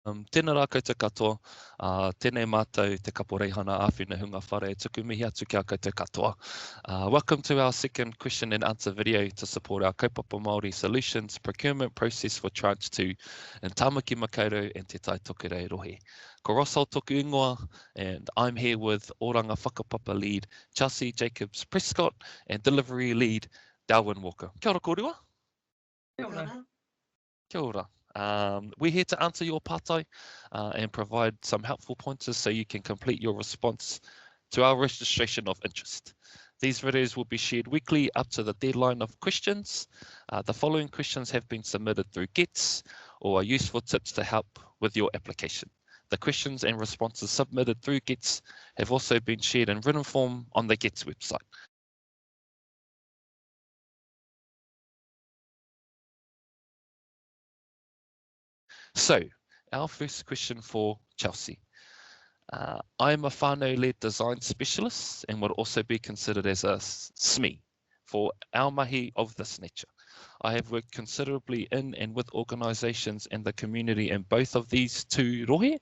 Tēnā rā koutou katoa, tēnei mātou te kaporeihana āwhina hunga whare, tuku mihi atu kia koutou katoa. Welcome to our second question and answer video to support our Kaupapa Māori Solutions procurement process for Tranche 2 in Tāmaki Makaurau and Te Tai Tokerei Rohe. Ko Rossal toku ingoa, and I'm here with Oranga Whakapapa lead Chelsea Jacobs Prescott and delivery lead Darwin Walker. Kia ora kōrua. Kia ora. Kia ora. We're here to answer your pātai and provide some helpful pointers so you can complete your response to our registration of interest. These videos will be shared weekly up to the deadline of questions. The following questions have been submitted through GETS or are useful tips to help with your application. The questions and responses submitted through GETS have also been shared in written form on the GETS website. So, our first question for Chelsea. I am a whānau-led design specialist and would also be considered as a SME for our mahi of this nature. I have worked considerably in and with organisations and the community in both of these two rohe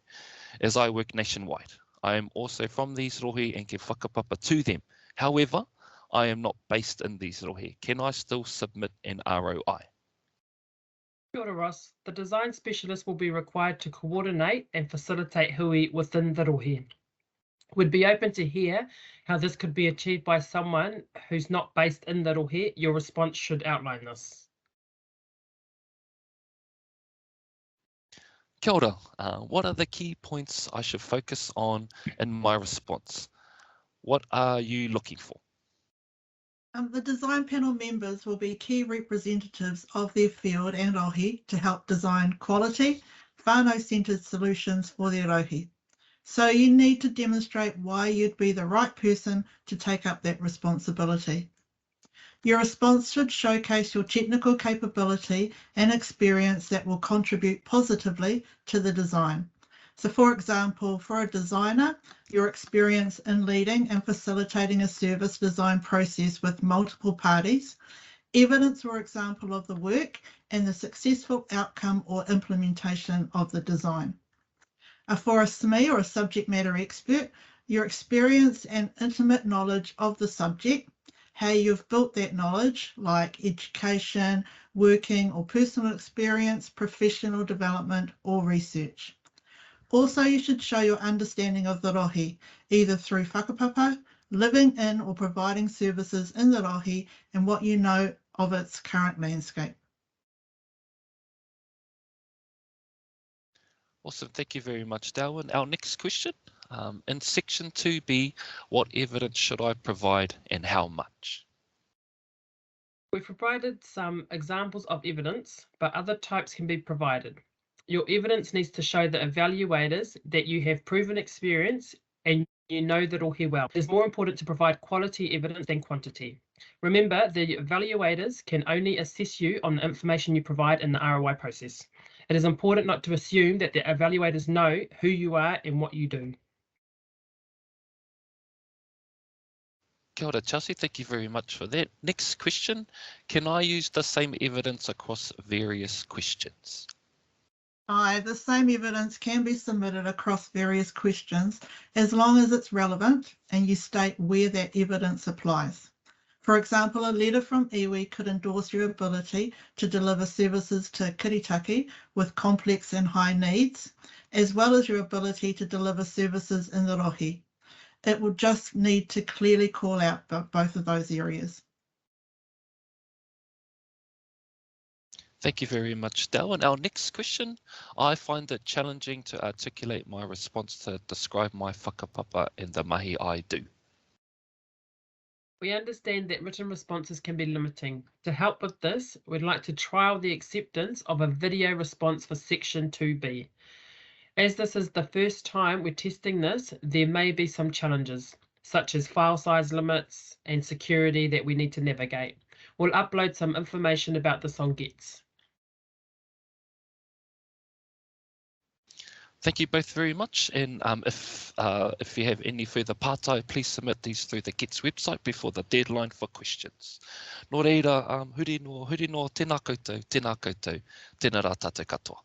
as I work nationwide. I am also from these rohe and can whakapapa to them. However, I am not based in these rohe. Can I still submit an ROI? Kia ora, Ross. The design specialist will be required to coordinate and facilitate hui within the rohe. Would be open to hear how this could be achieved by someone who's not based in the rohe. Your response should outline this. Kia ora. What are the key points I should focus on in my response? What are you looking for? The design panel members will be key representatives of their field and rohe to help design quality, whānau-centred solutions for their rohe. So you need to demonstrate why you'd be the right person to take up that responsibility. Your response should showcase your technical capability and experience that will contribute positively to the design. So for example, for a designer, your experience in leading and facilitating a service design process with multiple parties, evidence or example of the work and the successful outcome or implementation of the design. For a SME or a subject matter expert, your experience and intimate knowledge of the subject, how you've built that knowledge, like education, working or personal experience, professional development or research. Also, you should show your understanding of the rohe, either through whakapapa, living in or providing services in the rohe, and what you know of its current landscape. Awesome, thank you very much, Darwin. Our next question, in section 2B, what evidence should I provide and how much? We've provided some examples of evidence, but other types can be provided. Your evidence needs to show the evaluators that you have proven experience and you know the rohe well. It's more important to provide quality evidence than quantity. Remember, the evaluators can only assess you on the information you provide in the ROI process. It is important not to assume that the evaluators know who you are and what you do. Kia ora, Chelsea, thank you very much for that. Next question, can I use the same evidence across various questions? The same evidence can be submitted across various questions as long as it's relevant and you state where that evidence applies. For example, a letter from iwi could endorse your ability to deliver services to kiritaki with complex and high needs, as well as your ability to deliver services in the rohe. It will just need to clearly call out both of those areas. Thank you very much, Darwin. Our next question, I find it challenging to articulate my response to describe my whakapapa in the mahi I do. We understand that written responses can be limiting. To help with this, we'd like to trial the acceptance of a video response for section 2B. As this is the first time we're testing this, there may be some challenges, such as file size limits and security that we need to navigate. We'll upload some information about this on GETS. Thank you both very much, and if you have any further pātai, please submit these through the GETS website before the deadline for questions. Nō reira, huri no tēnā koutou, tēnā rā tātou katoa.